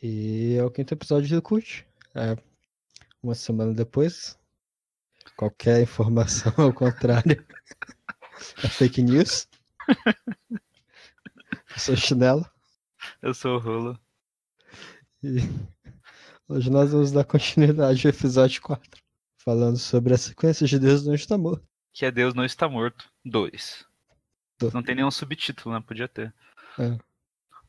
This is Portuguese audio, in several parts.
E é o quinto episódio do Cult. É uma semana depois. Qualquer informação ao contrário é fake news. Eu sou Chinelo. Eu sou o Rolo. E hoje nós vamos dar continuidade ao episódio 4. Falando sobre a sequência de Deus não está morto. Que é Deus não está morto. 2. Não tem nenhum subtítulo, né? Podia ter. É.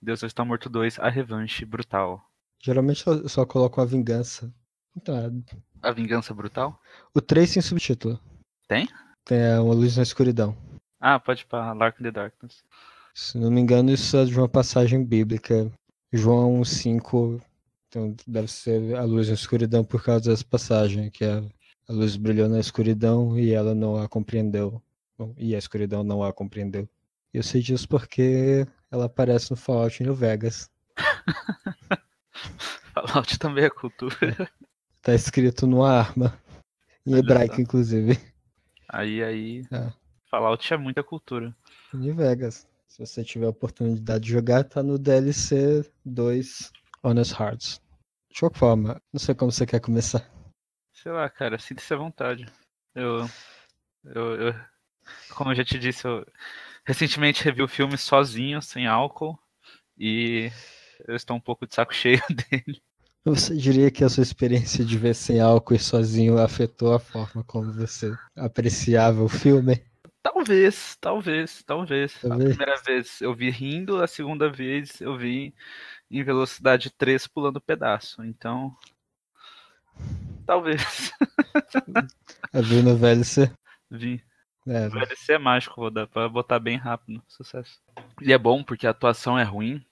Deus não está morto 2, a revanche brutal. Geralmente eu só coloco a vingança. Então, A vingança brutal? o 3 sem subtítulo. Tem? Tem uma luz na escuridão. Ah, pode ir pra Lark in the Darkness. Se não me engano, isso é de uma passagem bíblica. João 5. Então deve ser a luz na escuridão por causa dessa passagem, que a luz brilhou na escuridão e ela não a compreendeu. Bom, e a escuridão não a compreendeu. Eu sei disso porque ela aparece no Fallout New Vegas. Fallout também é cultura. Tá escrito numa arma. Em hebraico, inclusive. Aí. Fallout é muita cultura. New Vegas. Se você tiver a oportunidade de jogar, tá no DLC 2 Honest Hearts. De qualquer forma, não sei como você quer começar. Sei lá, cara, sinta-se à vontade. Como eu já te disse, eu recentemente revi o filme sozinho, sem álcool, e eu estou um pouco de saco cheio dele. Você diria que a sua experiência de ver sem álcool e sozinho afetou a forma como você apreciava o filme? Talvez. A primeira vez eu vi rindo, a segunda vez eu vi em velocidade 3 pulando pedaço. Então, talvez. Viu no VLC? Vi. É, O VLC é mágico, vou dar pra botar bem rápido. Sucesso. E é bom porque a atuação é ruim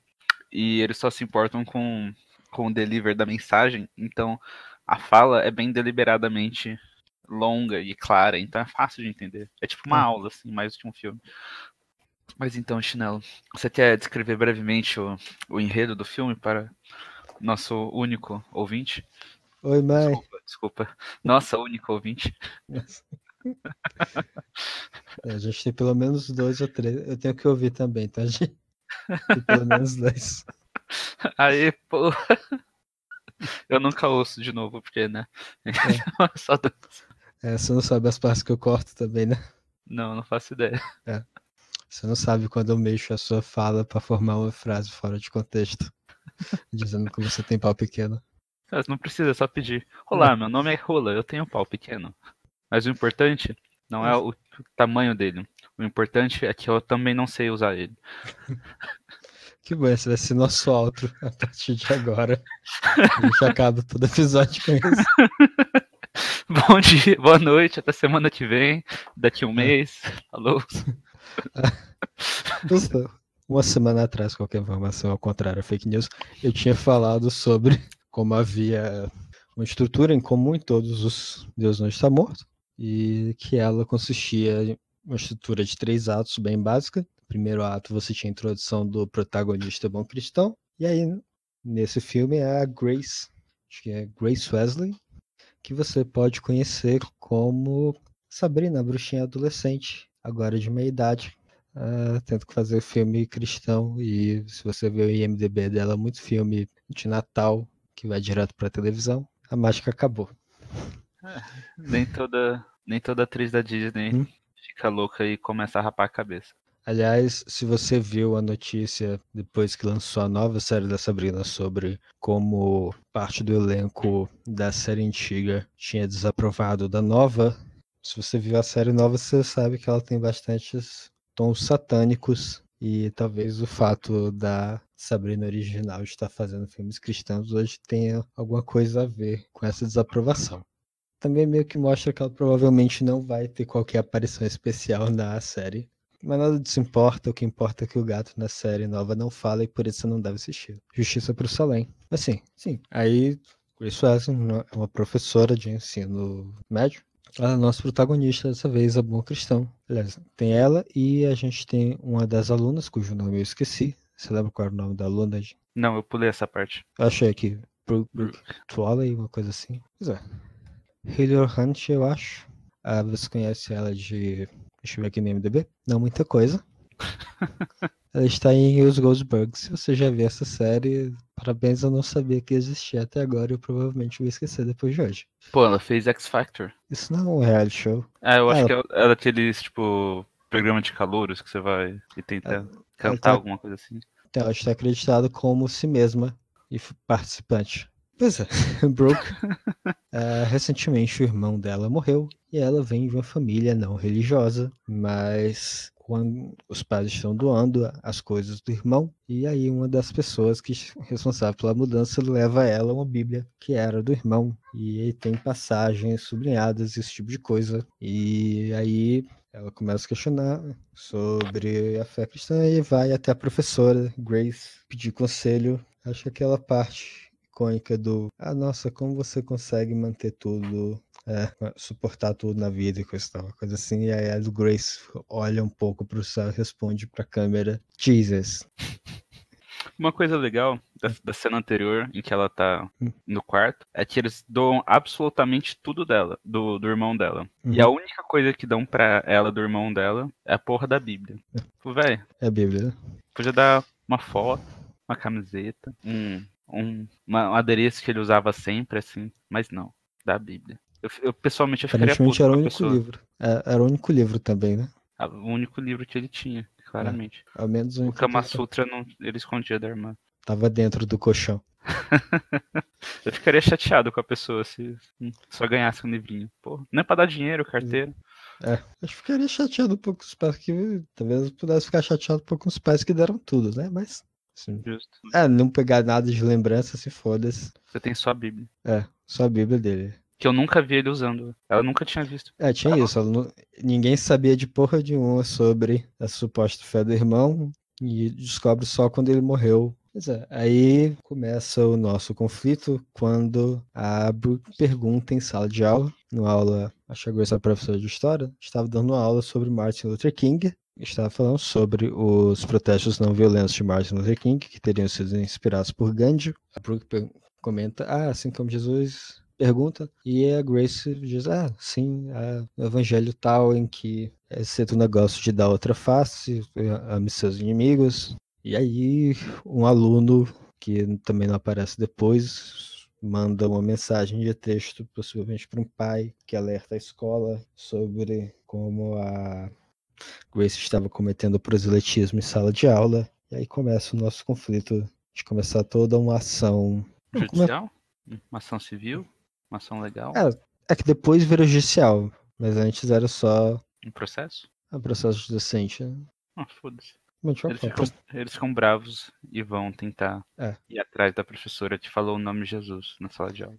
e eles só se importam com o deliver da mensagem. Então, a fala é bem deliberadamente longa e clara, então é fácil de entender. É tipo uma aula, assim, mais do que um filme. Mas então, Chinelo, você quer descrever brevemente o enredo do filme para nosso único ouvinte? Oi, mãe. Desculpa. Nossa, único ouvinte. A gente tem pelo menos 2 ou 3. Eu tenho que ouvir também, tá, gente? Tem pelo menos 2. Aê, pô. Eu nunca ouço de novo, porque, né? Só 2. Você não sabe as partes que eu corto também, né? Não faço ideia. Você não sabe quando eu mexo a sua fala pra formar uma frase fora de contexto. Dizendo que você tem pau pequeno. Mas não precisa, é só pedir. Olá, meu nome é Rola, eu tenho um pau pequeno. Mas o importante não é o tamanho dele. O importante é que eu também não sei usar ele. Que bom, esse vai ser nosso outro a partir de agora. A gente acaba todo episódio com isso. Bom dia, boa noite, até semana que vem, daqui um mês. Falou. Uma semana atrás, qualquer informação ao contrário é fake news, eu tinha falado sobre como havia uma estrutura em comum em todos os Deus não está morto, e que ela consistia em uma estrutura de 3 atos bem básica. No primeiro ato você tinha a introdução do protagonista bom cristão, e aí nesse filme é a Grace, acho que é Grace Wesley, que você pode conhecer como Sabrina, a bruxinha adolescente, agora de meia idade. Tento fazer filme cristão, e se você ver o IMDB dela, muito filme de Natal que vai direto pra televisão. A mágica acabou. Nem toda atriz da Disney fica louca e começa a rapar a cabeça. Aliás, se você viu a notícia depois que lançou a nova série da Sabrina sobre como parte do elenco da série antiga tinha desaprovado da nova, se você viu a série nova, você sabe que ela tem bastantes tons satânicos, e talvez o fato da Sabrina original estar fazendo filmes cristãos hoje tenha alguma coisa a ver com essa desaprovação. Também meio que mostra que ela provavelmente não vai ter qualquer aparição especial na série. Mas nada disso importa, o que importa é que o gato na série nova não fala e por isso você não deve assistir. Justiça pro Salem. Mas sim. Aí, Grace Wesley é uma professora de ensino médio. Ela é a nossa protagonista dessa vez, a Bom Cristão. Aliás, tem ela e a gente tem uma das alunas, cujo nome eu esqueci. Você lembra qual era o nome da aluna? Não, eu pulei essa parte. Eu achei aqui. Brooke Twalley, uma coisa assim. Pois é. Hillier Hunt, eu acho. Você conhece ela de... Deixa eu ver aqui no MDB. Não muita coisa. Ela está em Os Goldbergs. Se você já viu essa série, parabéns, eu não sabia que existia até agora. Eu provavelmente vou esquecer depois de hoje. Pô, ela fez X Factor. Isso não é um reality show. Ah, eu acho Ela, que é daqueles, tipo, programa de calouros que você vai e tenta ela, cantar tá, alguma coisa assim. ela está acreditada como si mesma e participante. Pois é, Brooke, recentemente o irmão dela morreu e ela vem de uma família não religiosa, mas quando os pais estão doando as coisas do irmão, e aí uma das pessoas que é responsável pela mudança leva a ela uma Bíblia que era do irmão, e aí tem passagens sublinhadas, esse tipo de coisa, e aí ela começa a questionar sobre a fé cristã e vai até a professora Grace pedir conselho. Acho que aquela parte icônica do nossa, como você consegue manter tudo, suportar tudo na vida e coisa tal, coisa assim. E aí a Grace olha um pouco pro céu e responde pra câmera, Jesus. Uma coisa legal da cena anterior, em que ela tá no quarto, é que eles doam absolutamente tudo dela, do irmão dela. E a única coisa que dão pra ela do irmão dela é a porra da Bíblia. Tipo, velho, É a Bíblia, né? podia dar uma foto, uma camiseta, um adereço que ele usava sempre, assim, mas não, da Bíblia. Eu pessoalmente eu ficaria Aparentemente puto era com o a único pessoa. livro. Era o único livro também, né? O único livro que ele tinha, claramente. Ao menos o O único que Kama Sutra não, ele escondia da irmã. tava dentro do colchão. Eu ficaria chateado com a pessoa se só ganhasse um livrinho. Pô, não é pra dar dinheiro, carteira. Eu ficaria chateado um pouco com os pais que talvez eu pudesse ficar chateado um pouco com os pais que deram tudo, né? Mas assim, Justo. não pegar nada de lembrança, se foda-se. Você tem só a Bíblia. Só a Bíblia dele. Que eu nunca vi ele usando. Ela nunca tinha visto. Tinha isso. Ninguém sabia de porra nenhuma sobre a suposta fé do irmão e descobre só quando ele morreu. Pois é, aí começa o nosso conflito quando a Brooke pergunta em sala de aula, numa aula, acho que a Grace é professora de história, estava dando uma aula sobre Martin Luther King, estava falando sobre os protestos não violentos de Martin Luther King, que teriam sido inspirados por Gandhi. A Brooke comenta, assim como Jesus pergunta, e a Grace diz, sim, o evangelho tal em que é certo negócio de dar outra face, ame seus inimigos. E aí um aluno, que também não aparece depois, manda uma mensagem de texto, possivelmente para um pai, que alerta a escola sobre como a Grace estava cometendo proselitismo em sala de aula. E aí começa o nosso conflito de começar toda uma ação. Judicial? Uma ação civil? Uma ação legal? É que depois vira judicial, mas antes era só Um processo? um processo docente. Né? Foda-se. Mas de qualquer forma, Eles ficam bravos e vão tentar ir atrás da professora que falou o nome de Jesus na sala de aula.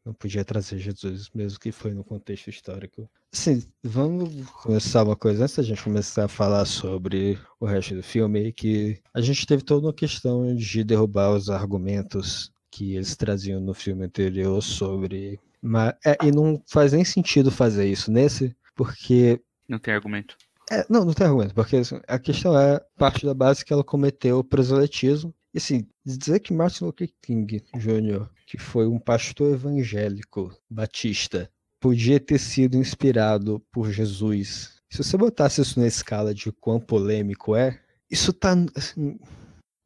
Não podia trazer Jesus, mesmo que foi no contexto histórico. Assim, vamos começar uma coisa antes da gente começar a falar sobre o resto do filme, que a gente teve toda uma questão de derrubar os argumentos que eles traziam no filme anterior sobre. E não faz nem sentido fazer isso nesse, porque. Não tem argumento. Não tem argumento, porque assim, a questão é parte da base que ela cometeu proselitismo. E assim, dizer que Martin Luther King Jr., que foi um pastor evangélico batista, podia ter sido inspirado por Jesus. Se você botasse isso na escala de quão polêmico isso tá assim,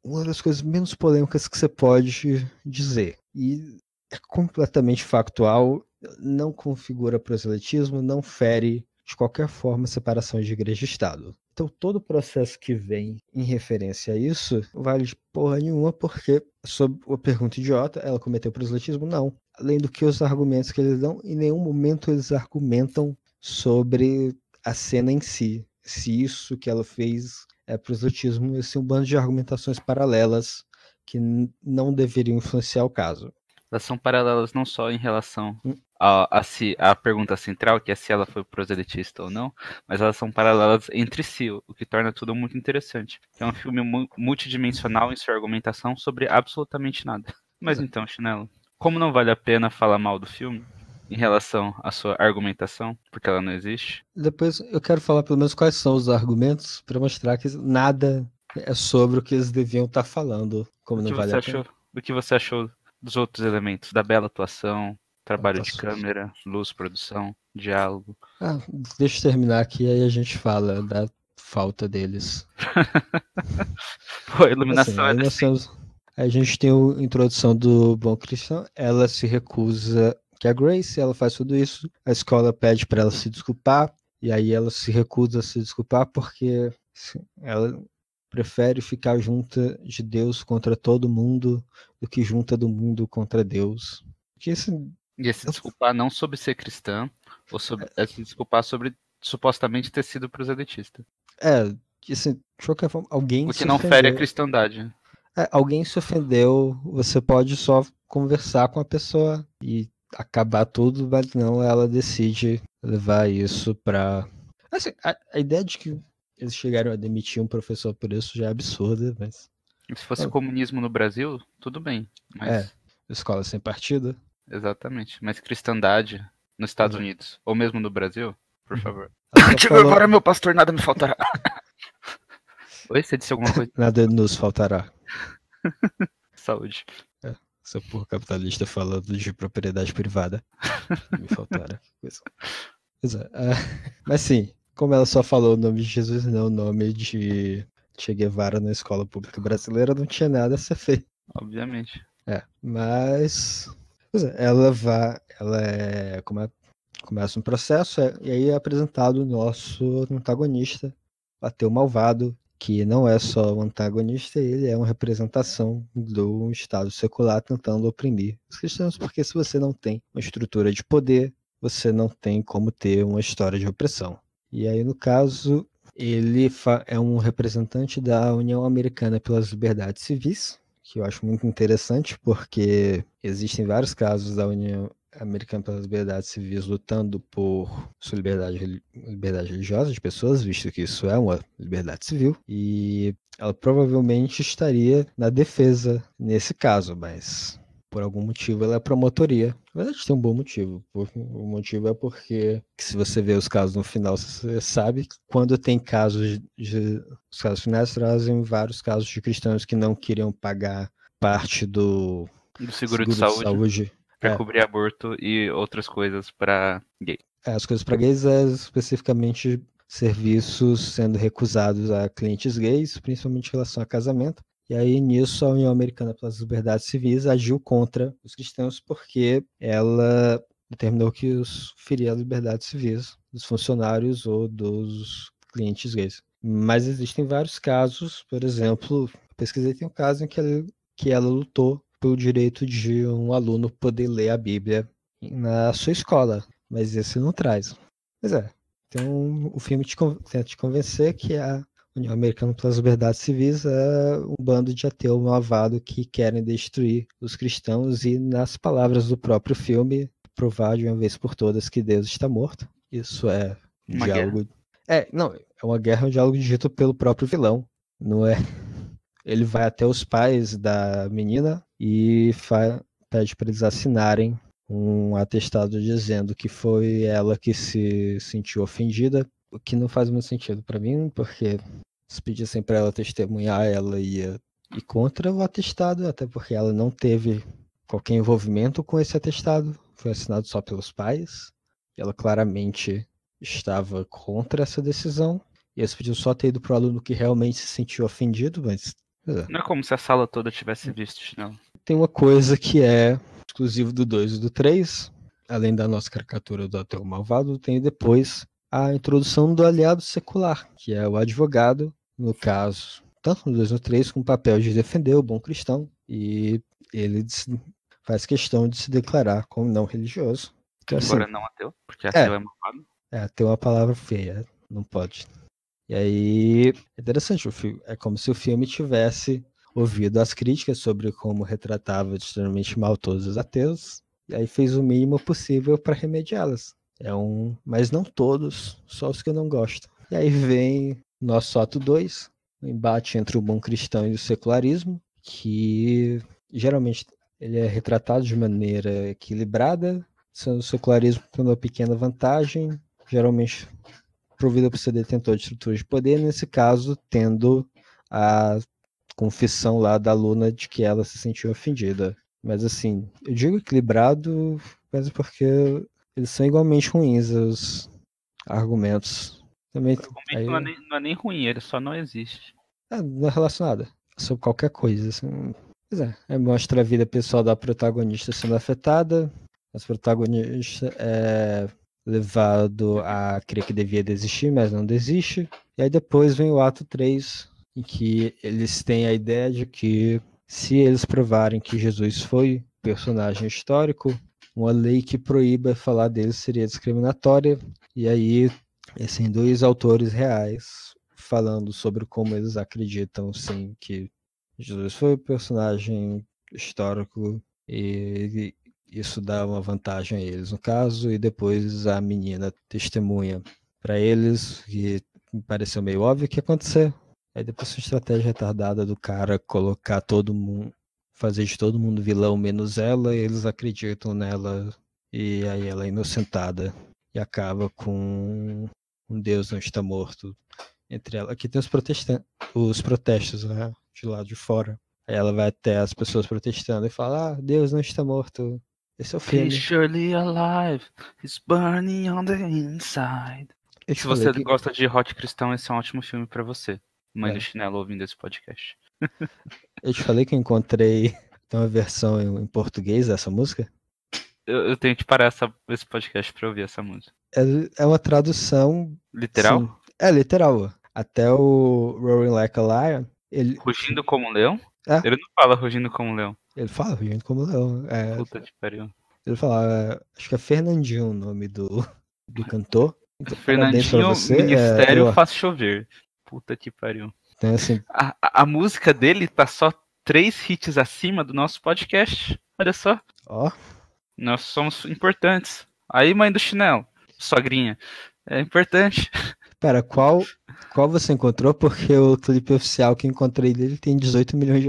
uma das coisas menos polêmicas que você pode dizer. E é completamente factual, não configura proselitismo, não fere de qualquer forma a separação de igreja e Estado. Então todo o processo que vem em referência a isso vale de porra nenhuma, porque sob a pergunta idiota, ela cometeu proselitismo? Não. Além do que os argumentos que eles dão, em nenhum momento eles argumentam sobre a cena em si. Se isso que ela fez é proselitismo, esse é um bando de argumentações paralelas que não deveriam influenciar o caso. Elas são paralelas não só em relação a pergunta central, que é se ela foi proselitista ou não, mas elas são paralelas entre si, o que torna tudo muito interessante. É um filme multidimensional em sua argumentação sobre absolutamente nada. Mas então, Chinelo, como não vale a pena falar mal do filme em relação à sua argumentação, porque ela não existe? Depois eu quero falar pelo menos quais são os argumentos para mostrar que nada é sobre o que eles deviam estar falando, como não vale a pena. Do que você achou dos outros elementos, da bela atuação, trabalho de câmera, luz, produção, diálogo? Deixa eu terminar aqui, aí a gente fala da falta deles. Pô, a iluminação Assim, aí nós temos, a gente tem a introdução do Bom Cristão, ela se recusa, que a Grace, ela faz tudo isso, a escola pede para ela se desculpar, e aí ela se recusa a se desculpar porque ela prefere ficar junta de Deus contra todo mundo do que junta do mundo contra Deus. Porque assim, E se desculpar não sobre ser cristã, ou sobre, se desculpar sobre supostamente ter sido proselitista. assim, de qualquer forma, alguém O que se não fere a ofendeu. cristandade. Alguém se ofendeu, você pode só conversar com a pessoa e acabar tudo, mas não, ela decide levar isso pra. Assim, a ideia de que eles chegaram a demitir um professor por isso já é absurda, mas. E se fosse comunismo no Brasil, tudo bem. Mas... escola sem partido. Exatamente. Mas cristandade nos Estados Unidos, ou mesmo no Brasil, por favor. Agora meu pastor, nada me faltará. Oi, você disse alguma coisa? Nada nos faltará. Saúde. Essa porra capitalista falando de propriedade privada. Me faltará. Pois é. Mas sim, como ela só falou o nome de Jesus e não o nome de Che Guevara na escola pública brasileira, não tinha nada a ser feito. Obviamente. Mas ela começa um processo e aí é apresentado o nosso antagonista, o ateu malvado, que não é só um antagonista, ele é uma representação do Estado secular tentando oprimir os cristãos, porque se você não tem uma estrutura de poder, você não tem como ter uma história de opressão. E aí, no caso, ele é um representante da União Americana pelas Liberdades Civis, que eu acho muito interessante, porque existem vários casos da União Americana pelas Liberdades Civis lutando por sua liberdade religiosa de pessoas, visto que isso é uma liberdade civil, e ela provavelmente estaria na defesa nesse caso, mas por algum motivo ela é promotoria. Na verdade tem um bom motivo. O motivo é porque, se você vê os casos no final, você sabe que quando tem casos os casos finais trazem vários casos de cristãos que não queriam pagar parte do seguro de saúde. Para cobrir aborto e outras coisas para gay. As coisas para gays é especificamente serviços sendo recusados a clientes gays, principalmente em relação a casamento. E aí, nisso, a União Americana pelas Liberdades Civis agiu contra os cristãos porque ela determinou que os feria as liberdades civis dos funcionários ou dos clientes gays. Mas existem vários casos, por exemplo, pesquisei, tem um caso em que ela lutou pelo direito de um aluno poder ler a Bíblia na sua escola, mas esse não traz. Pois é, então o filme tenta te convencer que a União Americana pelas Liberdades Civis é um bando de ateu malvado que querem destruir os cristãos e, nas palavras do próprio filme, provar de uma vez por todas que Deus está morto. Isso é um diálogo... Guerra. Não, é uma guerra, um diálogo dito pelo próprio vilão, não é... Ele vai até os pais da menina e pede para eles assinarem um atestado dizendo que foi ela que se sentiu ofendida, o que não faz muito sentido para mim, porque se pedissem para ela testemunhar, ela ia ir contra o atestado, até porque ela não teve qualquer envolvimento com esse atestado, foi assinado só pelos pais, e ela claramente estava contra essa decisão, e eles podiam só ter ido para o aluno que realmente se sentiu ofendido, mas... Não é como se a sala toda tivesse visto, não. Tem uma coisa que é exclusivo do 2 e do 3, além da nossa caricatura do ateu malvado, tem depois a introdução do aliado secular, que é o advogado, no caso, tanto no 2 e no 3, com o papel de defender o bom cristão, e ele faz questão de se declarar como não religioso. Então, agora assim, não ateu, porque ateu é malvado. Ateu é uma palavra feia, não pode. E aí, é interessante, é como se o filme tivesse ouvido as críticas sobre como retratava extremamente mal todos os ateus, e aí fez o mínimo possível para remediá-las. Mas não todos, só os que eu não gosto. E aí vem nosso ato 2, o embate entre o bom cristão e o secularismo, que geralmente ele é retratado de maneira equilibrada, sendo o secularismo com uma pequena vantagem, geralmente provida por ser detentor de estruturas de poder, nesse caso, tendo a confissão lá da aluna de que ela se sentiu ofendida. Mas assim, eu digo equilibrado, mas porque eles são igualmente ruins, os argumentos. Também, Argumento aí, não é nem ruim, ele só não existe. não é relacionada. Sobre qualquer coisa. Assim. Pois é, mostra a vida pessoal da protagonista sendo afetada. As protagonista é levado a crer que devia desistir, mas não desiste. E aí depois vem o ato 3, em que eles têm a ideia de que se eles provarem que Jesus foi personagem histórico, uma lei que proíba falar dele seria discriminatória. E aí, assim, dois autores reais falando sobre como eles acreditam, sim, que Jesus foi um personagem histórico e isso dá uma vantagem a eles no caso, e depois a menina testemunha para eles, que me pareceu meio óbvio que ia acontecer. Aí depois a estratégia retardada do cara colocar todo mundo, fazer de todo mundo vilão menos ela, e eles acreditam nela, e aí ela é inocentada e acaba com um Deus não está morto entre ela. Aqui tem os protestos, né, de lá de fora. Aí ela vai até as pessoas protestando e fala: Ah, Deus não está morto. Esse é o He's filme. surely alive, he's burning on the inside. Eu te Se falei você que. gosta de rock cristão, esse é um ótimo filme pra você. Mãe do É, Chinelo ouvindo esse podcast. eu te falei que eu encontrei uma versão em português dessa música. Eu tenho que parar esse podcast pra ouvir essa música. É uma tradução, Literal? sim, é literal. Até o Roaring Like a Lion, Rugindo como um leão? é, Ele não fala rugindo como um leão. ele fala rugindo como leão. Puta que pariu. Ele fala, acho que é Fernandinho o nome do cantor. Então, parabéns pra Fernandinho, você. Ministério faz chover. Puta que pariu. Então, assim, A música dele tá só 3 hits acima do nosso podcast. Olha só. ó, Nós somos importantes. Aí, mãe do chinelo, sogrinha. É importante. pera, qual você encontrou? Porque o clipe oficial que encontrei dele tem 18 milhões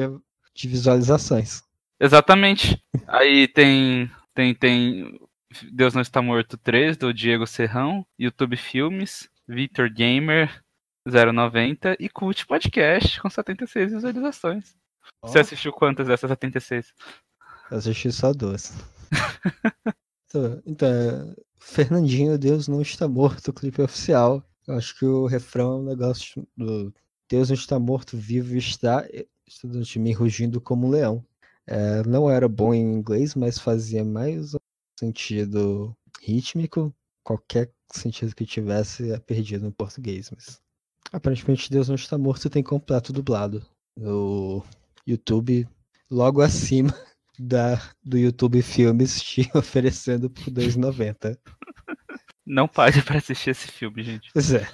de visualizações. Exatamente. Aí tem Deus Não Está Morto 3, do Diego Serrão, YouTube Filmes, Victor Gamer 090 e Cult Podcast com 76 visualizações. Ó, Você assistiu quantas dessas 76? eu assisti só duas. Então, Fernandinho, Deus não está morto, o clipe oficial. Eu acho que o refrão é um negócio do Deus não está morto, vivo está, de mim rugindo como um leão. Não era bom em inglês, mas fazia mais um sentido rítmico. Qualquer sentido que tivesse é perdido no português. Mas aparentemente Deus não está morto tem completo dublado no YouTube, logo acima do YouTube Filmes te oferecendo por R$2,90. Não pare pra assistir esse filme, gente. Pois é,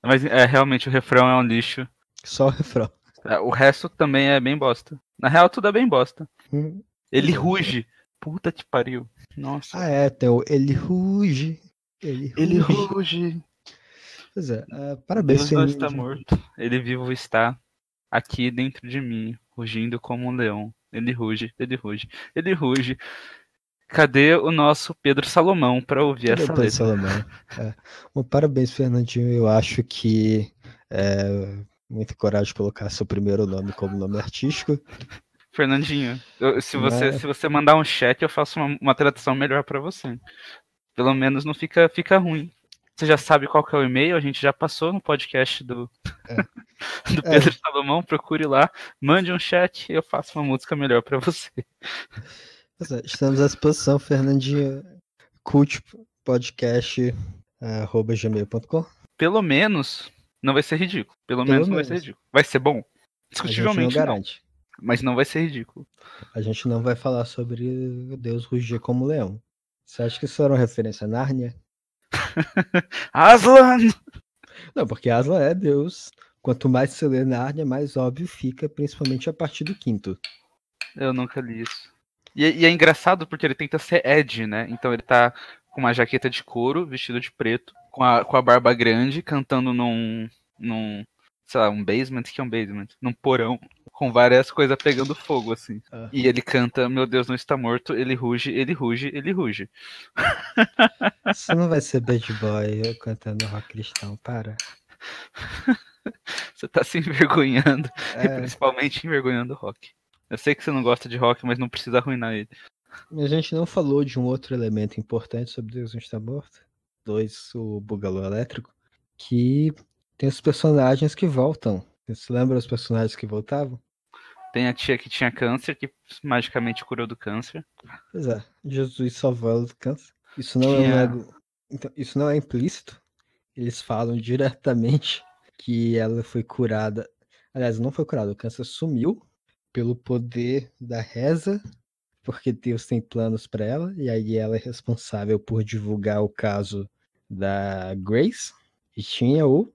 Mas realmente o refrão é um lixo. só o refrão. O resto também é bem bosta. Na real, tudo é bem bosta. Ele Pois é. ruge. Puta que pariu. Nossa. Tem o Ele Ruge. Ele Ele Ruge. ruge. Pois é, parabéns, Deus não está Fernandinho. morto. Ele vivo está aqui dentro de mim, rugindo como um leão. Ele ruge, ele ruge, ele ruge. Cadê o nosso Pedro Salomão para ouvir Cadê essa o Pedro letra? Salomão? Parabéns, Fernandinho. Eu acho que muita coragem de colocar seu primeiro nome como nome artístico. Fernandinho, se Mas você mandar um chat, eu faço uma tradução melhor para você. Pelo menos não fica ruim. Você já sabe qual que é o e-mail, a gente já passou no podcast do Pedro Salomão, procure lá, mande um chat e eu faço uma música melhor para você. Estamos à disposição, Fernandinho. cultpodcast@gmail.com. Pelo menos não vai ser ridículo. Pelo menos não vai ser ridículo. Vai ser bom? Discutivelmente A gente não garante. Mas não vai ser ridículo. A gente não vai falar sobre Deus rugir como leão. Você acha que isso era uma referência a Nárnia? Aslan! Não, porque Aslan é Deus. Quanto mais você lê Nárnia, mais óbvio fica, principalmente a partir do 5º. Eu nunca li isso. E é engraçado porque ele tenta ser Ed, né? Então ele tá com uma jaqueta de couro, vestido de preto, com a barba grande, cantando num sei lá, um basement, que é um basement? Num porão, com várias coisas pegando fogo, assim. E ele canta, meu Deus não está morto, ele ruge, ele ruge, ele ruge. Isso não vai ser Bad Boy eu cantando rock cristão, para. Você tá se envergonhando, e principalmente envergonhando o rock. Eu sei que você não gosta de rock, mas não precisa arruinar ele. A gente não falou de um outro elemento importante sobre Deus não está morto. 2, o bugalô elétrico. que tem os personagens que voltam. Você lembra os personagens que voltavam? Tem a tia que tinha câncer, que magicamente curou do câncer. Pois é, Jesus salvou ela do câncer. Isso não é Tinha. então, isso não é implícito. Eles falam diretamente que ela foi curada. Aliás, não foi curada, o câncer sumiu pelo poder da reza, porque Deus tem planos para ela, e aí ela é responsável por divulgar o caso da Grace. E tinha o...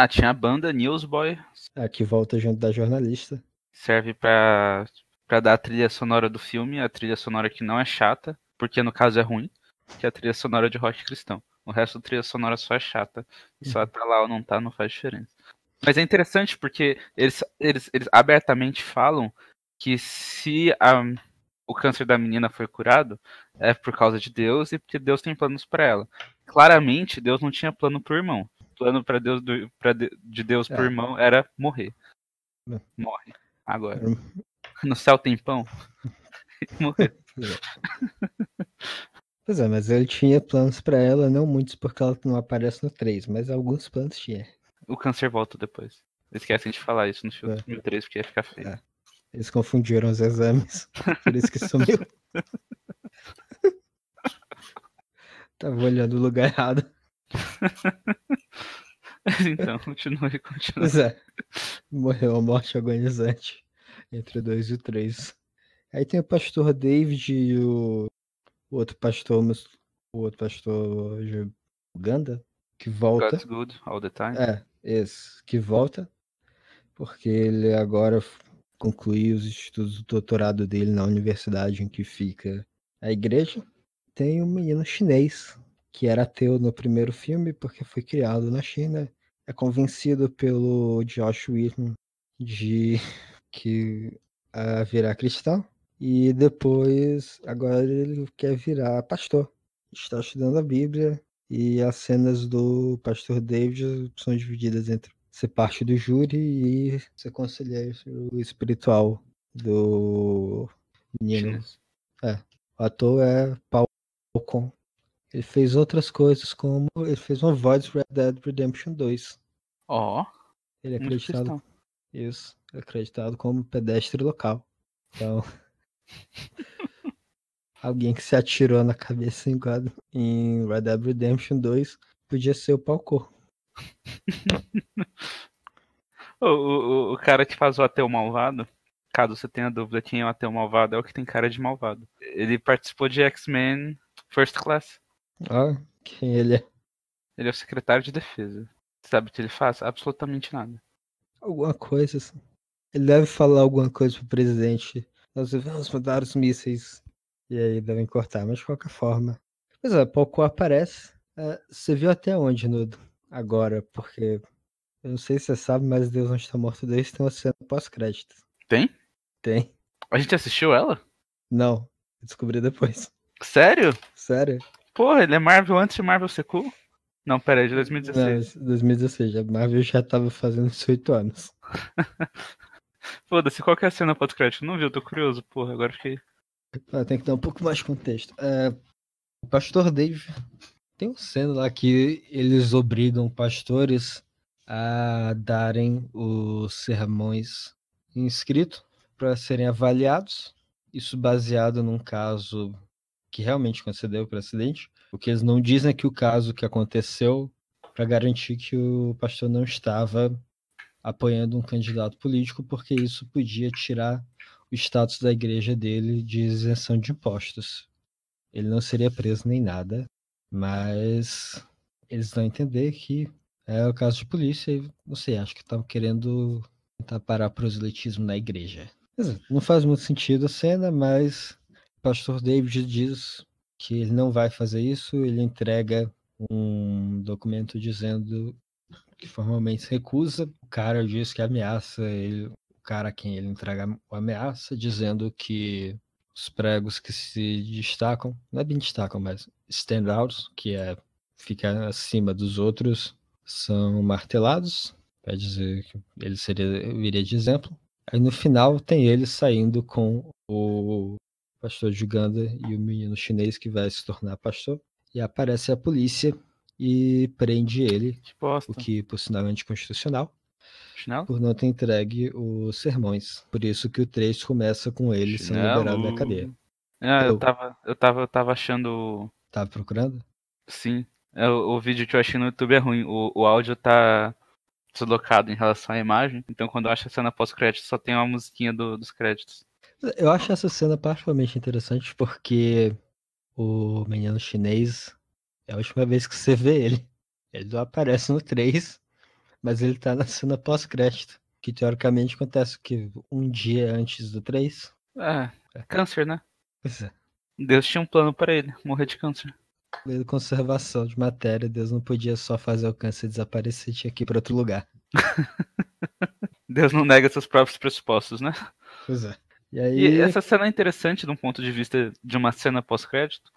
Tinha a banda Newsboy. a que volta junto da jornalista. Serve pra dar a trilha sonora do filme, a trilha sonora que não é chata, porque no caso é ruim, que é a trilha sonora de rock cristão. O resto da trilha sonora só é chata. E só tá lá ou não tá, não faz diferença. Mas é interessante porque eles abertamente falam que se o câncer da menina foi curado, é por causa de Deus e porque Deus tem planos para ela. Claramente, Deus não tinha plano pro irmão. O plano para Deus de Deus pro irmão era morrer. Morre. Agora. No céu tem pão. Morrer. Pois é, mas ele tinha planos pra ela, não muitos porque ela não aparece no 3, mas alguns planos tinha. O câncer volta depois. Esquecem de falar isso no filme 3 porque ia ficar feio. Eles confundiram os exames, por isso que sumiu. Tava olhando o lugar errado. Então, continue. Pois é, morreu a morte agonizante entre o 2 e o 3. Aí tem o pastor David e o outro pastor de Uganda, que volta. God's good all the time. Esse, que volta, porque ele agora concluiu os estudos do doutorado dele na universidade em que fica a igreja. Tem um menino chinês, que era ateu no primeiro filme, porque foi criado na China. É convencido pelo Josh Whedon de que virar cristão. E depois, agora ele quer virar pastor. Está estudando a Bíblia e as cenas do pastor David são divididas entre ser parte do júri e ser conselheiro espiritual do menino. O ator é Paul Con. Ele fez outras coisas, como ele fez uma voz Red Dead Redemption 2. Ele é acreditado, acreditado como pedestre local. Então, alguém que se atirou na cabeça em Red Dead Redemption 2 podia ser o Palcor. O cara que faz o ateu malvado, caso você tenha dúvida quem é o ateu malvado, é o que tem cara de malvado. Ele participou de X-Men First Class. Quem ele é? Ele é o secretário de defesa. Sabe o que ele faz? Absolutamente nada. Alguma coisa assim. Ele deve falar alguma coisa pro presidente. Nós vamos mandar os mísseis. E aí devem cortar, mas de qualquer forma. Pois é, Palcor aparece. Você viu até onde agora? Porque eu não sei se você sabe, mas Deus Não Está Morto 2 tem uma cena pós-crédito. Tem? Tem. A gente assistiu ela? Não, descobri depois. Sério? Sério? Porra, ele é Marvel antes de Marvel ser cool? Não, peraí, de 2016. Não, 2016. A Marvel já tava fazendo 18 anos. Foda-se, qual que é a cena pós-crédito? Não vi, eu tô curioso, porra, agora fiquei. Tem que dar um pouco mais de contexto. O pastor Dave tem um cena lá que eles obrigam pastores a darem os sermões em escrito para serem avaliados. Isso baseado num caso que realmente concedeu o precedente. O que eles não dizem é que o caso que aconteceu para garantir que o pastor não estava apoiando um candidato político, porque isso podia tirar o status da igreja dele de isenção de impostos. Ele não seria preso nem nada, mas eles dão a entender que é o caso de polícia e, não sei, acho que estavam querendo tentar parar proselitismo na igreja. Não faz muito sentido a cena, mas o pastor David diz que ele não vai fazer isso, ele entrega um documento dizendo que formalmente se recusa. O cara diz que ameaça ele, o cara a quem ele entrega a ameaça, dizendo que os pregos que se destacam, não é bem destacam, mas stand out, que é ficar acima dos outros, são martelados. Quer dizer que ele viria de exemplo. Aí no final tem ele saindo com o pastor de Uganda e o menino chinês que vai se tornar pastor. E aparece a polícia e prende ele, Que bosta. o que, por sinal, é anticonstitucional, Chinelo? por não ter entregue os sermões. Por isso que o 3 começa com ele sendo liberado da cadeia. Ah, Eu eu tava achando. tava procurando? Sim. O vídeo que eu achei no YouTube é ruim. O áudio tá deslocado em relação à imagem. Então quando eu acho a cena pós-crédito, só tem uma musiquinha dos créditos. Eu acho essa cena particularmente interessante porque o menino chinês é a última vez que você vê ele. Ele não aparece no 3, mas ele tá na cena pós-crédito. Que teoricamente acontece que um dia antes do 3. É, câncer, né? Pois é. Deus tinha um plano pra ele, morrer de câncer. Lei de conservação de matéria, Deus não podia só fazer o câncer desaparecer, tinha que ir pra outro lugar. Deus não nega seus próprios pressupostos, né? Pois é. E E aí, essa cena é interessante de um ponto de vista de uma cena pós-crédito,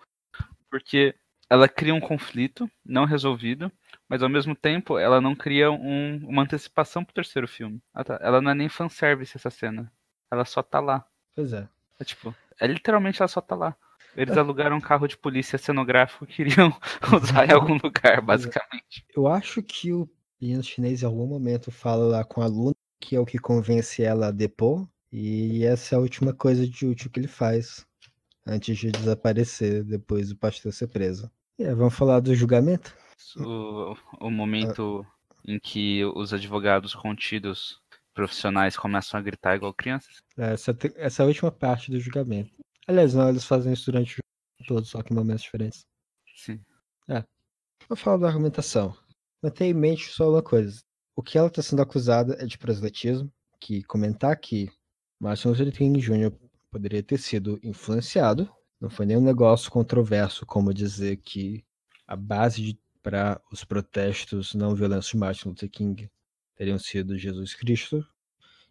porque ela cria um conflito não resolvido, mas ao mesmo tempo ela não cria uma antecipação pro terceiro filme. Ela não é nem fanservice essa cena. Ela só tá lá. pois é. É tipo, literalmente ela só tá lá. Eles alugaram um carro de polícia cenográfico e queriam usar em algum lugar, basicamente. Eu acho que o menino chinês em algum momento fala lá com a Luna, que é o que convence ela a depor, e essa é a última coisa de útil que ele faz antes de desaparecer, depois do pastor ser preso. E aí, vamos falar do julgamento? O momento em que os advogados contidos profissionais começam a gritar igual crianças. Essa é a última parte do julgamento. Aliás, não, eles fazem isso durante o jogo todo, só que em momentos diferentes. Sim. Vou falar da argumentação. Mantenha em mente só uma coisa. O que ela está sendo acusada é de proselitismo, que comentar que Martin Luther King Jr. poderia ter sido influenciado, não foi nenhum negócio controverso como dizer que a base para os protestos não violentos de Martin Luther King teriam sido Jesus Cristo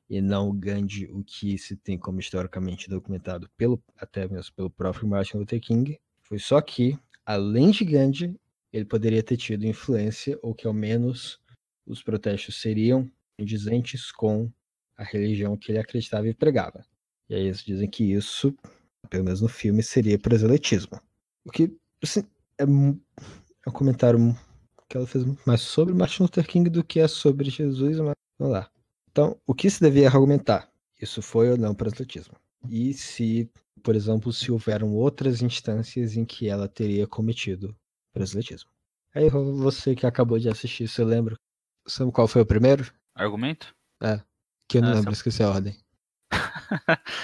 e não Gandhi, o que se tem como historicamente documentado até mesmo pelo próprio Martin Luther King. Foi só que, além de Gandhi, ele poderia ter tido influência, ou que ao menos os protestos seriam condizentes com a religião que ele acreditava e pregava. E aí eles dizem que isso, pelo menos no filme, seria proselitismo. O que, assim, é um comentário que ela fez muito mais sobre Martin Luther King do que é sobre Jesus, mas vamos lá. Então, o que se devia argumentar? Isso foi ou não proselitismo? E se, por exemplo, se houveram outras instâncias em que ela teria cometido proselitismo? Aí você que acabou de assistir, você lembra? Sabe qual foi o primeiro? Argumento? É, que eu não Essa... lembro, esqueci a ordem.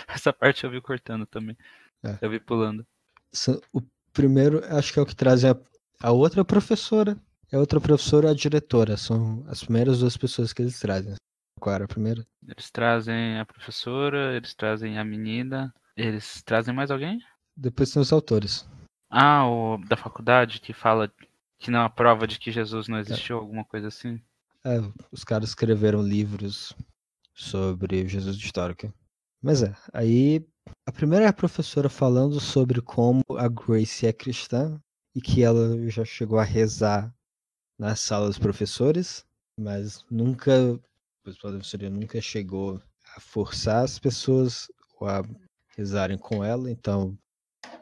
Essa parte eu vi cortando também. É. Eu vi pulando. O primeiro, acho que é o que traz a outra professora. É a outra professora e a diretora. São as primeiras duas pessoas que eles trazem. Qual era a primeira? Eles trazem a professora, eles trazem a menina. Eles trazem mais alguém? Depois tem os autores. Ah, o da faculdade que fala que não há prova de que Jesus não existiu, alguma coisa assim. É, os caras escreveram livros sobre Jesus histórico. Mas aí a primeira é a professora falando sobre como a Grace é cristã e que ela já chegou a rezar na sala dos professores, mas nunca, a professora nunca chegou a forçar as pessoas a rezarem com ela, então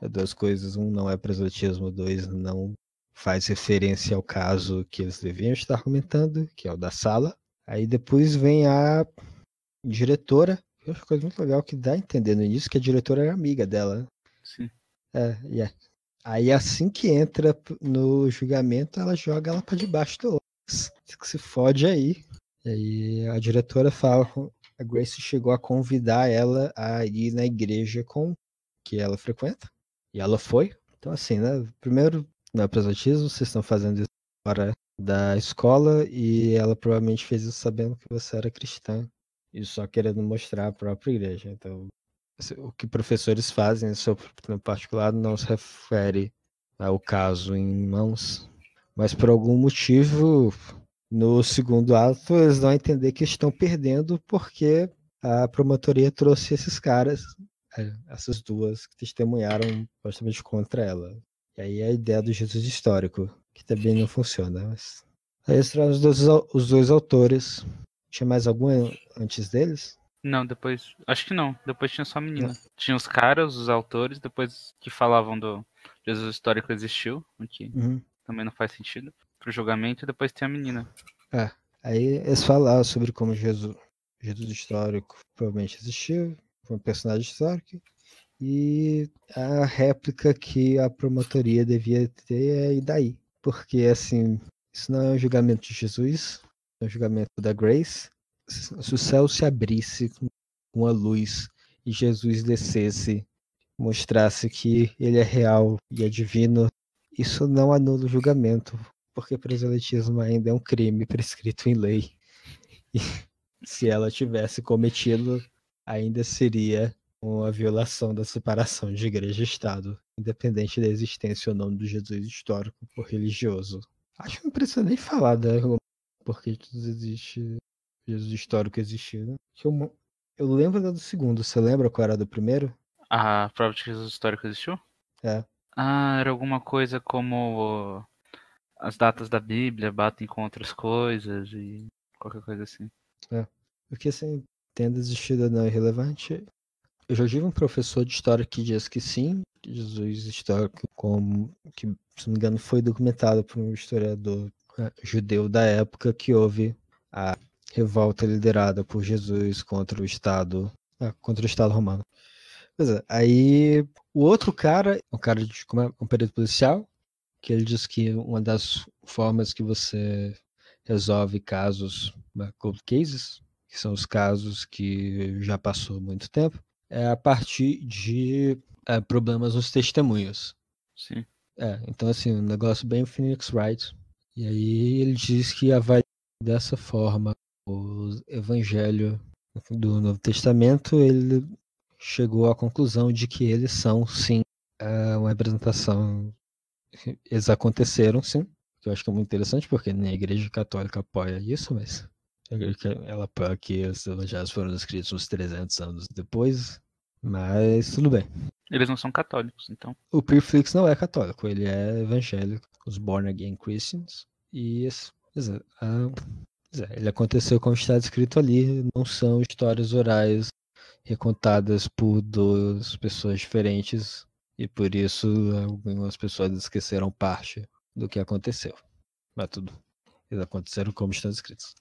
é duas coisas, um não é proselitismo, dois não faz referência ao caso que eles deviam estar argumentando, que é o da sala. Aí depois vem a diretora, eu acho coisa muito legal que dá a entender no início que a diretora era amiga dela. Sim. Aí assim que entra no julgamento, ela joga ela para debaixo do ônibus. Que se fode aí. E aí a diretora fala, a Grace chegou a convidar ela a ir na igreja com que ela frequenta. E ela foi. Então assim, né? Primeiro, não é proselitismo, vocês estão fazendo isso fora da escola e ela provavelmente fez isso sabendo que você era cristã e só querendo mostrar a própria igreja. Então, o que professores fazem, no particular, não se refere ao caso em mãos, mas por algum motivo, no segundo ato, eles dão a entender que estão perdendo porque a promotoria trouxe esses caras, essas duas que testemunharam bastante contra ela. E aí a ideia do Jesus histórico, que também não funciona. Mas... Aí eles trazem os dois autores. Tinha mais algum antes deles? Não, depois. Acho que não. Depois tinha só a menina. Tinha os caras, os autores, depois que falavam do Jesus histórico existiu, o que também não faz sentido. pro julgamento e depois tem a menina. Aí eles falaram sobre como Jesus histórico provavelmente existiu, foi um personagem histórico, e a réplica que a promotoria devia ter é e daí? Porque, assim, isso não é um julgamento de Jesus, é um julgamento da Grace. Se o céu se abrisse com uma luz e Jesus descesse, mostrasse que ele é real e é divino, isso não anula o julgamento, porque proselitismo ainda é um crime prescrito em lei. E se ela tivesse cometido, ainda seria uma violação da separação de igreja e Estado, independente da existência ou não do Jesus histórico ou religioso. Acho que não precisa nem falar porque existe Jesus histórico existiu, né? Eu lembro do segundo, você lembra qual era do primeiro? A prova de que Jesus histórico existiu? É. Era alguma coisa como as datas da Bíblia batem com outras coisas e qualquer coisa assim. Porque assim, tendo existido ou não é irrelevante. Eu já tive um professor de história que diz que sim, que Jesus histórico, como que, se não me engano, foi documentado por um historiador judeu da época que houve a revolta liderada por Jesus contra o Estado romano. Pois é, aí o outro cara, um cara de um período policial, que ele diz que uma das formas que você resolve casos, cold cases, que são os casos que já passou muito tempo, é a partir de problemas nos testemunhos. Sim. Então assim, um negócio bem Phoenix Wright. E aí ele diz que avalia dessa forma o evangelho do Novo Testamento, ele chegou à conclusão de que eles são, sim, uma representação. Eles aconteceram, sim. Que eu acho que é muito interessante, porque nem a Igreja Católica apoia isso, mas ela apoia que os evangelhos foram escritos uns 300 anos depois. Mas tudo bem. Eles não são católicos, então. O Prefix não é católico, ele é evangélico, os Born Again Christians. E ele aconteceu como está escrito ali, não são histórias orais recontadas por duas pessoas diferentes, e por isso algumas pessoas esqueceram parte do que aconteceu. Mas tudo, eles aconteceram como estão escritos.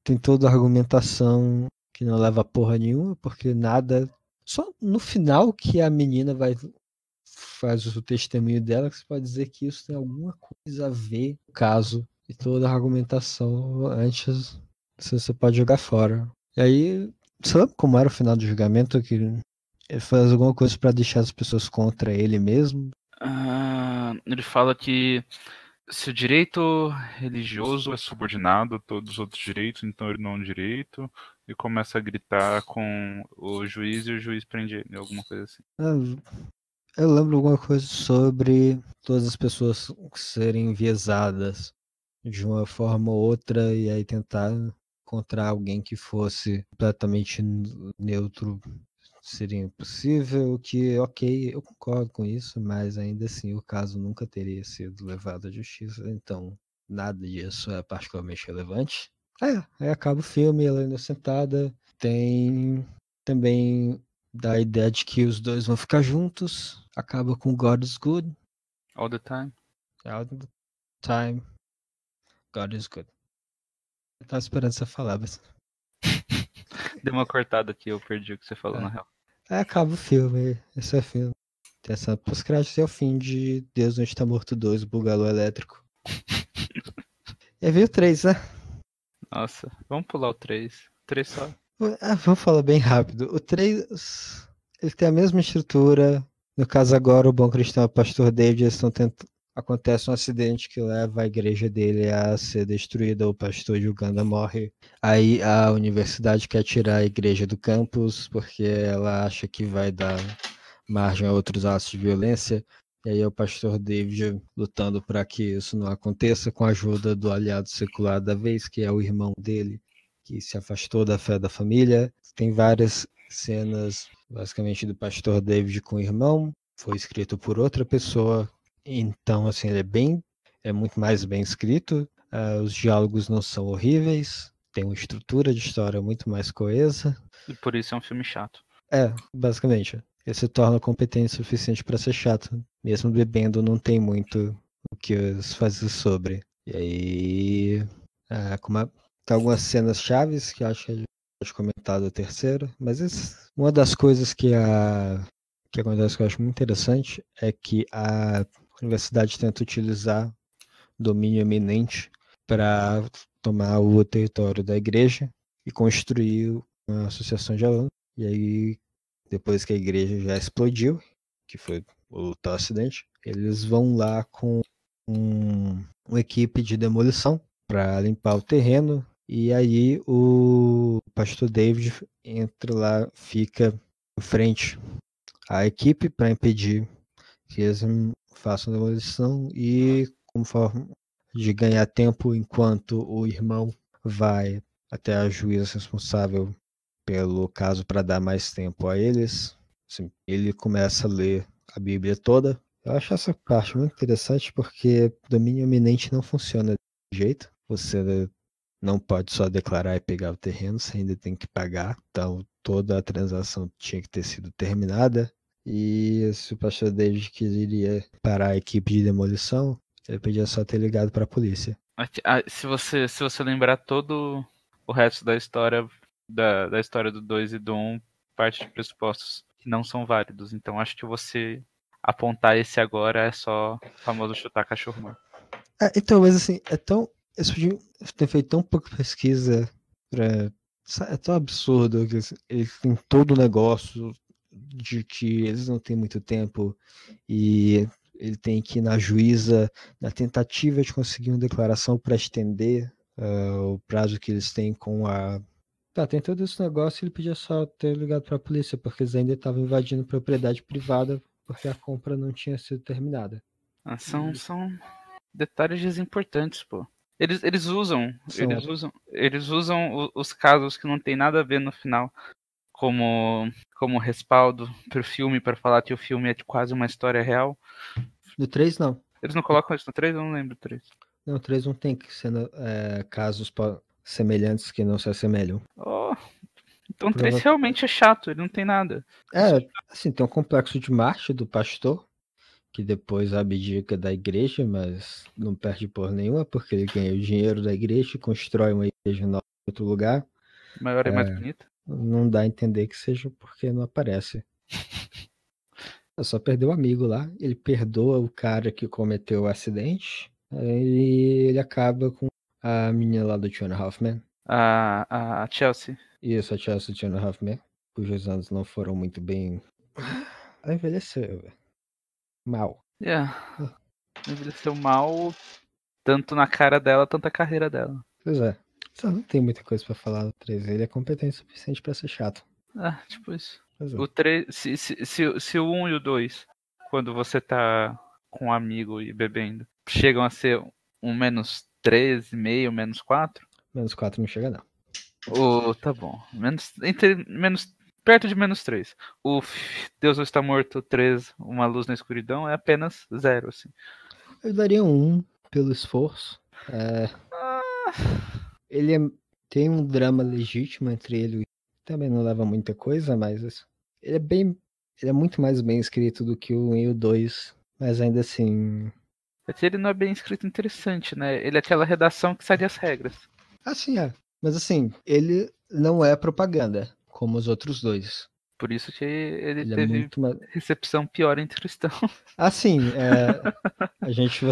Tem toda a argumentação que não leva a porra nenhuma, porque nada. Só no final que a menina faz o testemunho dela, que você pode dizer que isso tem alguma coisa a ver com o caso. E toda a argumentação antes você pode jogar fora. E aí, você lembra como era o final do julgamento? Que ele faz alguma coisa para deixar as pessoas contra ele mesmo? Ele fala que se o direito religioso é subordinado a todos os outros direitos, então ele não é um direito, e começa a gritar com o juiz e o juiz prende ele, alguma coisa assim. Eu lembro alguma coisa sobre todas as pessoas serem enviesadas de uma forma ou outra e aí tentar encontrar alguém que fosse completamente neutro seria impossível, que ok, eu concordo com isso, mas ainda assim o caso nunca teria sido levado à justiça, então nada disso é particularmente relevante. Aí acaba o filme, ela é inocentada, tem também da ideia de que os dois vão ficar juntos, acaba com God is good. All the time. All the time, God is good. Eu tava esperando você falar, mas... Deu uma cortada aqui, eu perdi o que você falou, na real. Aí acaba o filme, esse é o filme. Tem essa pós-crédito e é o fim de Deus Onde Está Morto 2, o Bugalô Elétrico. E aí veio o 3, né? Nossa, vamos pular o 3. 3 só. Vamos falar bem rápido. O 3, ele tem a mesma estrutura. No caso agora, o Bom Cristão e o Pastor David eles estão tentando... Acontece um acidente que leva a igreja dele a ser destruída. O pastor de Uganda morre. Aí a universidade quer tirar a igreja do campus porque ela acha que vai dar margem a outros atos de violência. E aí é o pastor David lutando para que isso não aconteça com a ajuda do aliado secular da vez, que é o irmão dele, que se afastou da fé da família. Tem várias cenas, basicamente, do pastor David com o irmão. Foi escrito por outra pessoa. Então, assim, ele é muito mais bem escrito. Os diálogos não são horríveis. Tem uma estrutura de história muito mais coesa. E por isso é um filme chato. Basicamente. Ele se torna competente o suficiente para ser chato. Mesmo bebendo, não tem muito o que fazer sobre. E aí, tem algumas cenas chaves que eu acho que a gente pode comentar do terceiro, mas uma das coisas que acontece que eu acho muito interessante é que a universidade tenta utilizar domínio eminente para tomar o território da igreja e construir uma associação de alunos. E aí, depois que a igreja já explodiu, que foi o tal acidente, eles vão lá com uma equipe de demolição para limpar o terreno. E aí o pastor David entra lá, fica em frente à equipe para impedir que eles façam demolição e como forma de ganhar tempo enquanto o irmão vai até a juíza responsável pelo caso para dar mais tempo a eles. Assim, ele começa a ler a Bíblia toda. Eu acho essa parte muito interessante porque domínio eminente não funciona desse jeito. Você não pode só declarar e pegar o terreno, você ainda tem que pagar. Então toda a transação tinha que ter sido terminada. E se o pastor David queria parar a equipe de demolição, ele podia só ter ligado para a polícia. Se você lembrar todo o resto da história, da história do 2 e do 1, parte de pressupostos que não são válidos. Então acho que você apontar esse agora é só o famoso chutar cachorro morto. Então, mas assim, eles podiam ter feito tão pouca pesquisa pra. É tão absurdo que eles têm todo o negócio de que eles não têm muito tempo e ele tem que ir na juíza na tentativa de conseguir uma declaração para estender o prazo que eles têm com a. Tá, tem todo esse negócio e ele podia só ter ligado para a polícia, porque eles ainda estavam invadindo propriedade privada porque a compra não tinha sido terminada. São detalhes desimportantes, pô. Eles usam os casos que não tem nada a ver no final como respaldo pro filme, para falar que o filme é quase uma história real. No 3 não. Eles não colocam isso no 3? Eu não lembro do 3. Não, o 3 não tem que ser casos semelhantes que não se assemelham. Oh, então o 3 realmente é chato, ele não tem nada. Assim, tem um complexo de Marte do pastor, que depois abdica da igreja, mas não perde por nenhuma, porque ele ganha o dinheiro da igreja e constrói uma igreja nova em outro lugar. Maior e mais bonita. Não dá a entender que seja porque não aparece. Só perdeu o amigo lá, ele perdoa o cara que cometeu o acidente, aí ele acaba com a menina lá do Two and a Half Men. A Chelsea. Isso, a Chelsea Two and a Half Men, cujos anos não foram muito bem. Ela envelheceu, velho. Mal. Envelheceu mal, tanto na cara dela, tanto a carreira dela. Pois é. Só não tem muita coisa pra falar do 3. Ele é competente o suficiente pra ser chato. Tipo isso. Pois é. O 3, se o 1 e o 2, quando você tá com um amigo e bebendo, chegam a ser um menos 3,5, menos 4? Menos 4 não chega, não. Tá bom. Perto de menos 3. O Deus Está Morto 3, Uma Luz na Escuridão, é apenas 0, assim. Eu daria 1 pelo esforço. Ele tem um drama legítimo entre ele e também não leva muita coisa, mas ele é muito mais bem escrito do que o 1 e o 2, mas ainda assim. Ele não é bem escrito interessante, né? Ele é aquela redação que segue as regras. Assim, mas assim, ele não é propaganda, como os outros dois. Por isso que ele Ele teve recepção pior entre cristãos. Assim, a gente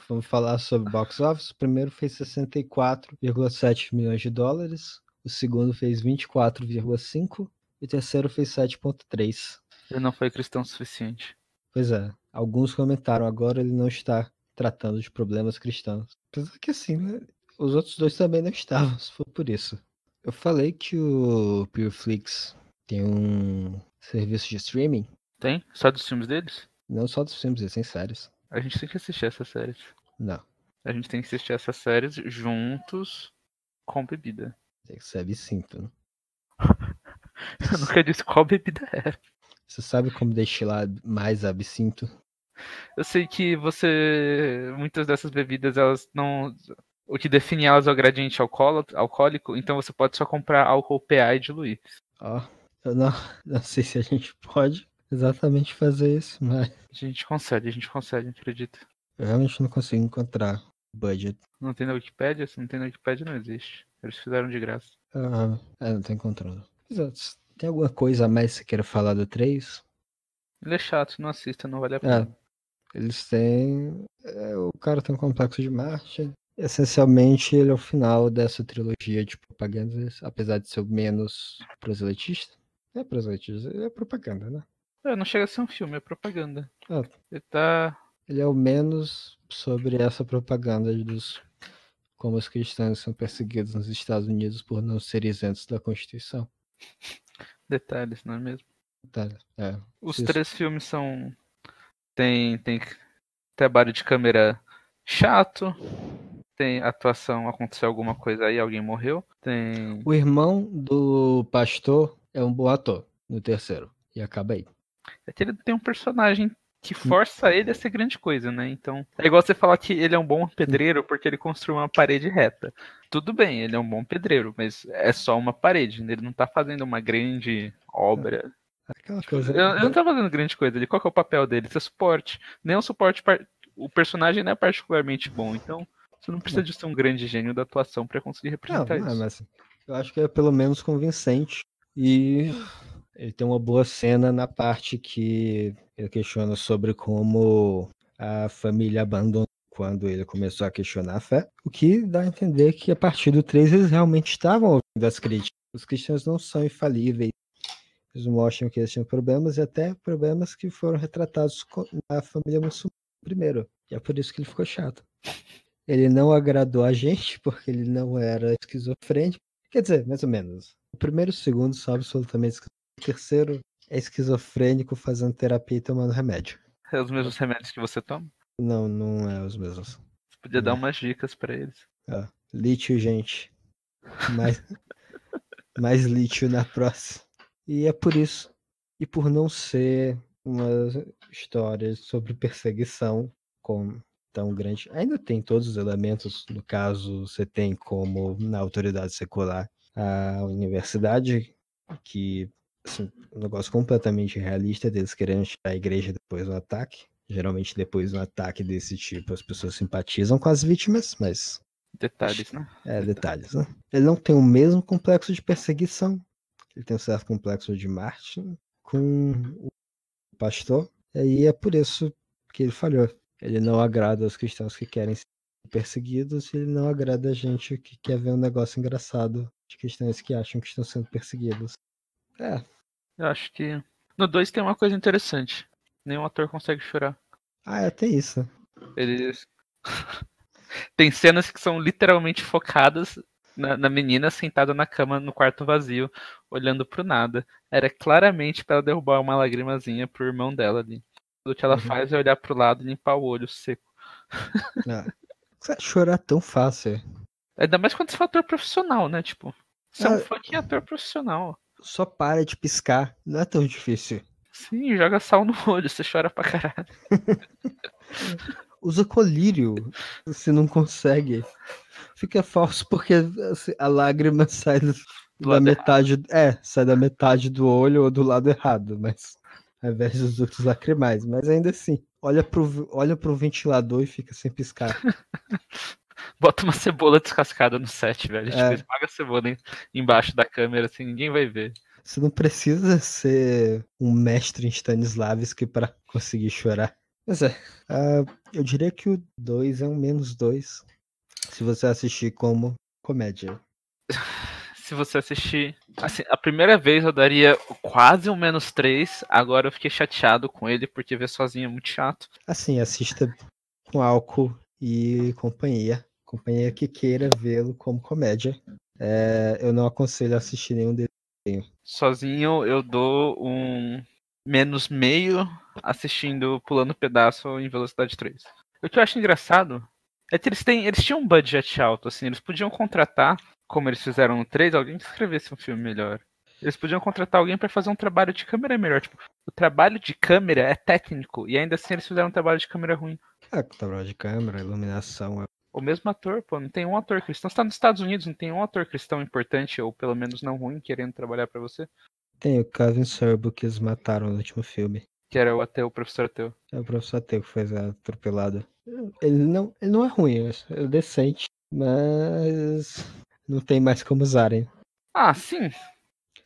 vamos falar sobre box office. O primeiro fez 64,7 milhões de dólares, o segundo fez 24,5 e o terceiro fez 7,3. Ele não foi cristão o suficiente. Pois é, alguns comentaram, agora ele não está tratando de problemas cristãos. Apesar que assim, né, os outros dois também não estavam, se for por isso. Eu falei que o Pureflix tem um serviço de streaming. Tem? Só dos filmes deles? Não só dos filmes, eles têm séries. A gente tem que assistir essas séries. Não. A gente tem que assistir essas séries juntos com bebida. Tem que ser absinto, né? Eu nunca disse qual bebida é. Você sabe como destilar mais absinto? Eu sei que muitas dessas bebidas, elas não. O que define elas é o gradiente alcoólico, então você pode só comprar álcool PA e diluir. Eu não sei se a gente pode exatamente fazer isso, mas. A gente consegue, acredito. Eu realmente não consigo encontrar budget. Não tem na Wikipédia? Se não tem na Wikipédia, não existe. Eles fizeram de graça. Não tô encontrando. Exato. Tem alguma coisa a mais que você queira falar do 3? Ele é chato, não assista, não vale a pena. Eles têm. O cara tem um complexo de Marte. Essencialmente, ele é o final dessa trilogia de propagandas, apesar de ser o menos proselitista. Não é proselitista, é propaganda, né? Não chega a ser um filme, é propaganda. Ah, Ele é o menos sobre essa propaganda dos como os cristãos são perseguidos nos Estados Unidos por não serem isentos da Constituição. Detalhes, não é mesmo? Os Isso. 3 filmes são. Tem trabalho de câmera chato. Tem atuação, aconteceu alguma coisa aí, alguém morreu. Tem. O irmão do pastor é um bom ator no terceiro. E acaba aí. É que ele tem um personagem que força ele a ser grande coisa, né? Então, é igual você falar que ele é um bom pedreiro porque ele construiu uma parede reta. Tudo bem, ele é um bom pedreiro, mas é só uma parede. Ele não tá fazendo uma grande obra. Aquela coisa. Ele não tá fazendo grande coisa. Ele, qual que é o papel dele? Ser suporte. Nem um suporte. O personagem não é particularmente bom, então você não precisa de ser um grande gênio da atuação pra conseguir representar isso. Mas eu acho que é pelo menos convincente. E ele tem uma boa cena na parte que ele questiona sobre como a família abandonou quando ele começou a questionar a fé. O que dá a entender que a partir do 3 eles realmente estavam ouvindo as críticas. Os cristãos não são infalíveis. Eles mostram que eles tinham problemas e até problemas que foram retratados na família muçulmana primeiro. E é por isso que ele ficou chato. Ele não agradou a gente porque ele não era esquizofrênico. Quer dizer, mais ou menos. O primeiro e o segundo são absolutamente esquizofrênicos. O terceiro é esquizofrênico fazendo terapia e tomando remédio. É os mesmos remédios que você toma? Não, não é os mesmos. Você podia dar umas dicas pra eles. Lítio, gente. Mais lítio na próxima. E é por isso. E por não ser uma história sobre perseguição tão grande. Ainda tem todos os elementos, no caso, você tem como na autoridade secular a universidade, que assim, um negócio completamente realista deles querendo tirar a igreja depois do ataque. Geralmente depois de um ataque desse tipo as pessoas simpatizam com as vítimas, mas... Detalhes, né? Detalhes, né? Ele não tem o mesmo complexo de perseguição. Ele tem um certo complexo de Martin com o pastor. E aí é por isso que ele falhou. Ele não agrada os cristãos que querem ser perseguidos e ele não agrada a gente que quer ver um negócio engraçado de cristãos que acham que estão sendo perseguidos. Eu acho que no 2 tem uma coisa interessante. Nenhum ator consegue chorar. Até isso. Eles tem cenas que são literalmente focadas na menina sentada na cama no quarto vazio, olhando pro nada. Era claramente para ela derrubar uma lagrimazinha pro irmão dela ali. O que ela faz é olhar pro lado e limpar o olho seco. Chorar tão fácil. Ainda mais quando você for ator profissional, né? Tipo, você é um fucking ator profissional. Só para de piscar, não é tão difícil. Sim, joga sal no olho, você chora pra caralho. Usa colírio, se não consegue. Fica falso porque assim, a lágrima sai da metade. Sai da metade do olho ou do lado errado, mas ao invés dos outros lacrimais. Mas ainda assim, olha pro ventilador e fica sem piscar. Bota uma cebola descascada no set, velho. Tipo, esmaga a cebola embaixo da câmera, assim, ninguém vai ver. Você não precisa ser um mestre em Stanislavski para conseguir chorar. Mas eu diria que o 2 é um -2 se você assistir como comédia. Se você assistir... Assim, a primeira vez eu daria quase um -3, agora eu fiquei chateado com ele, porque ver sozinho é muito chato. Assim, assista com álcool e companhia. Companhia que queira vê-lo como comédia. Eu não aconselho a assistir nenhum deles. Sozinho eu dou um -0,5 assistindo Pulando Pedaço em velocidade 3. O que eu acho engraçado é que eles tinham um budget alto, assim, eles podiam contratar, como eles fizeram no 3, alguém que escrevesse um filme melhor. Eles podiam contratar alguém para fazer um trabalho de câmera melhor. Tipo, o trabalho de câmera é técnico, e ainda assim eles fizeram um trabalho de câmera ruim. Trabalho de câmera, iluminação. O mesmo ator, pô, não tem um ator cristão. Você tá nos Estados Unidos, não tem um ator cristão importante, ou pelo menos não ruim, querendo trabalhar para você? Tem o Kevin Sorbo que eles mataram no último filme. Que era o professor ateu. É o professor ateu que foi atropelado. Ele não é ruim, é decente, mas não tem mais como usarem. Ah, sim.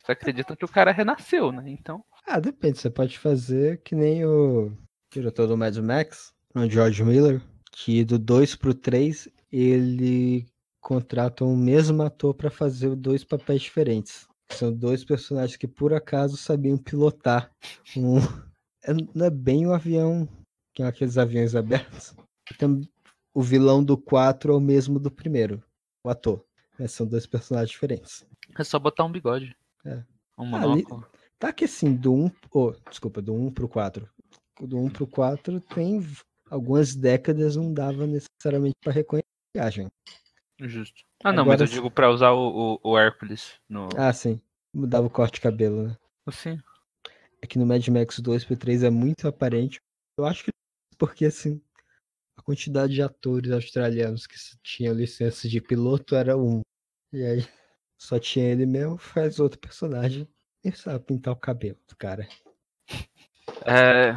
Você acredita que o cara renasceu, né? Então. Ah, depende, você pode fazer que nem o diretor do Mad Max, o George Miller, que do 2 pro 3 ele contrata o mesmo ator para fazer dois papéis diferentes. São dois personagens que por acaso sabiam pilotar um. Não é bem o avião, que é aqueles aviões abertos. O vilão do 4 é o mesmo do primeiro, o ator. Mas são dois personagens diferentes. É só botar um bigode. É. Um Ali, monóculo. tá que assim, desculpa, do 1 pro 4. Do 1 pro 4 tem algumas décadas, não dava necessariamente para reconhecer a viagem. Justo. Ah, não, mas Agora, eu digo pra usar o Hércules no. sim, mudava o corte de cabelo, né? Assim. É que no Mad Max 2 pro 3 é muito aparente. Eu acho que porque assim, a quantidade de atores australianos que tinham licença de piloto era um. E aí só tinha ele mesmo, faz outro personagem e sabe pintar o cabelo do cara. É.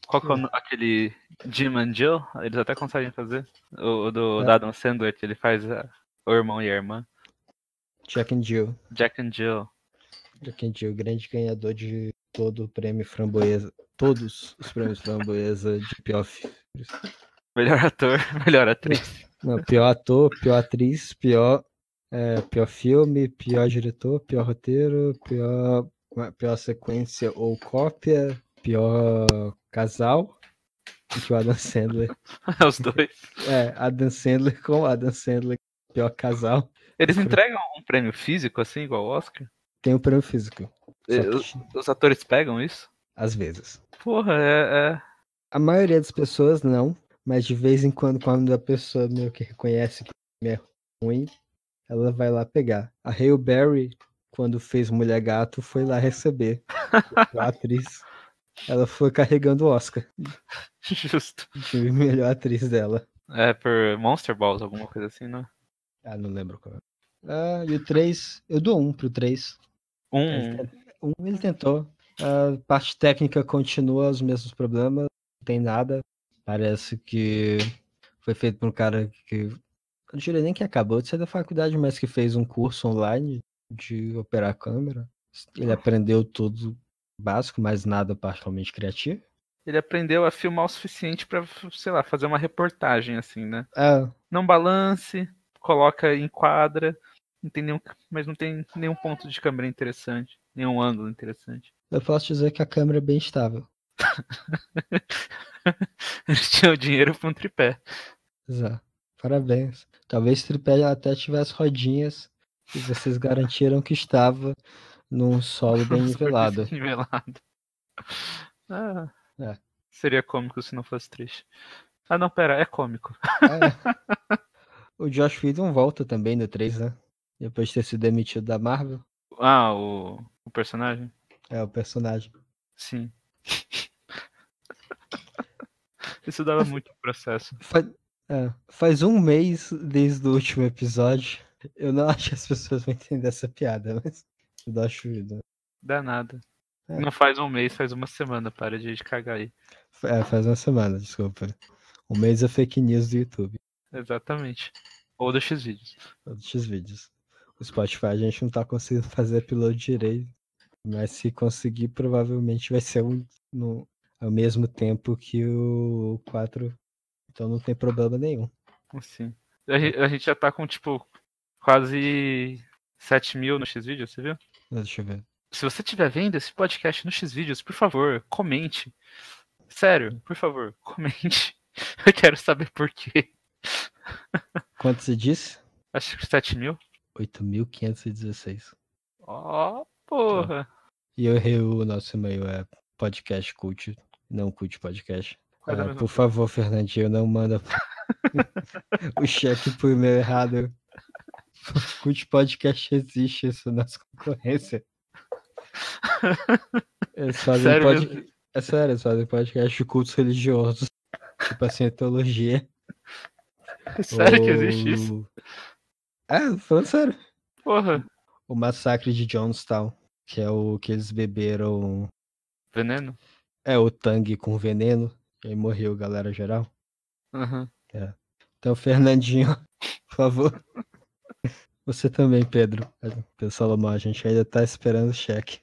Qual que é aquele Jim and Jill? Eles até conseguem fazer. O do Adam Sandler, que ele faz o irmão e a irmã. Jack and Jill. Jack and Jill. Jack and Jill, grande ganhador de todo o prêmio Framboesa. Todos os prêmios Framboesa de pior filme. Melhor ator, melhor atriz. Não, pior ator, pior atriz, pior filme, pior diretor, pior roteiro, pior sequência ou cópia, pior casal, que o Adam Sandler. Os dois. Adam Sandler com Adam Sandler, pior casal. Eles entregam um prêmio físico, assim, igual o Oscar? Tem o prêmio físico. Só que, Os atores pegam isso? às vezes. Porra, é. A maioria das pessoas não, mas de vez em quando a pessoa meio que reconhece que o filme é ruim, ela vai lá pegar. A Halle Berry, quando fez Mulher Gato, foi lá receber. A atriz, ela foi carregando o Oscar Justo. de melhor atriz dela. É por Monster Balls, alguma coisa assim, né? Ah, não lembro qual. E o 3, eu dou 1 pro 3. Ele tentou. A parte técnica continua os mesmos problemas, não tem nada. Parece que foi feito por um cara que. Eu não diria nem que acabou de sair da faculdade, mas que fez um curso online de operar a câmera. Ele aprendeu tudo básico, mas nada particularmente criativo. Ele aprendeu a filmar o suficiente pra, sei lá, fazer uma reportagem, assim, né? É, Não balance, coloca, enquadra, mas não tem nenhum ponto de câmera interessante, nenhum ângulo interessante. eu posso dizer que a câmera é bem estável. Eles tinham dinheiro pra um tripé. Exato. Parabéns. Talvez o tripé até tivesse rodinhas e vocês garantiram que estava num solo bem nivelado. Nivelado. Ah, É. seria cômico se não fosse triste. Ah, não, pera, é cômico. O Josh Whedon volta também no 3, né? Depois de ter sido demitido da Marvel. Ah, o personagem? É o personagem. Sim. Isso dava muito processo. Faz um mês desde o último episódio. Eu não acho que as pessoas vão entender essa piada, mas o Josh Whedon. Dá nada. Não faz um mês, faz uma semana, para de cagar aí. Faz uma semana, desculpa. Um mês é fake news do YouTube. Exatamente. Ou do Xvideos. Ou do Xvideos. O Spotify a gente não tá conseguindo fazer upload direito. Mas se conseguir, provavelmente vai ser ao mesmo tempo que o 4. Então não tem problema nenhum. Sim. A gente já tá com, tipo, quase 7 mil no Xvideos, você viu? Deixa eu ver. Se você estiver vendo esse podcast no Xvideos, por favor, comente. Sério, por favor, comente. Eu quero saber por quê. Quanto você disse? Acho que 7 mil. 8.516. Ó, porra. E eu errei o nosso e-mail, é podcast cult, não cult podcast. Por favor, Fernandinho, não manda o cheque pro e-mail errado. Cult podcast existe, isso é nossa concorrência. Eles fazem É sério, eles fazem podcast de cultos religiosos. Tipo assim, teologia. Sério que existe isso? Falando sério. Porra. O massacre de Jonestown, que é o que eles beberam. Veneno? O tangue com veneno. E aí morreu galera geral. Uhum. Então, Fernandinho, por favor. Você também, Pedro. Pedro Salomão, a gente ainda tá esperando o cheque.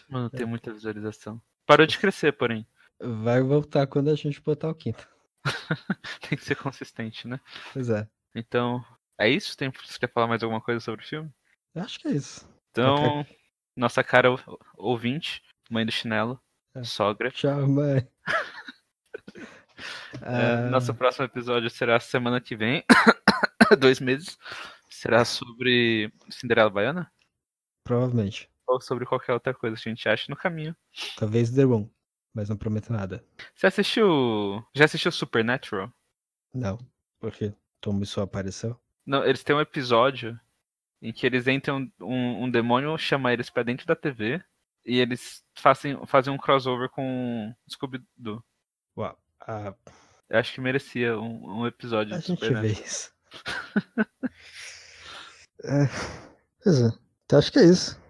Mano, tem muita visualização. Parou de crescer, porém. Vai voltar quando a gente botar o quinto. Tem que ser consistente, né? Pois é. Então, é isso? Você quer falar mais alguma coisa sobre o filme? Eu acho que é isso. Então, nossa cara ouvinte, mãe do chinelo, sogra. Tchau, mãe. Nosso próximo episódio será semana que vem. 2 meses. Será sobre Cinderela Baiana? Provavelmente. Ou sobre qualquer outra coisa que a gente ache no caminho. Talvez The Room, mas não prometo nada. Você assistiu. Já assistiu Supernatural? Não, porque Tom só apareceu. Não, eles têm um episódio em que eles entram, um demônio chama eles pra dentro da TV e eles fazem um crossover com Scooby-Doo. Uau. Eu acho que merecia um episódio A de gente vê Supernatural. isso. Pois é. Então acho que é isso.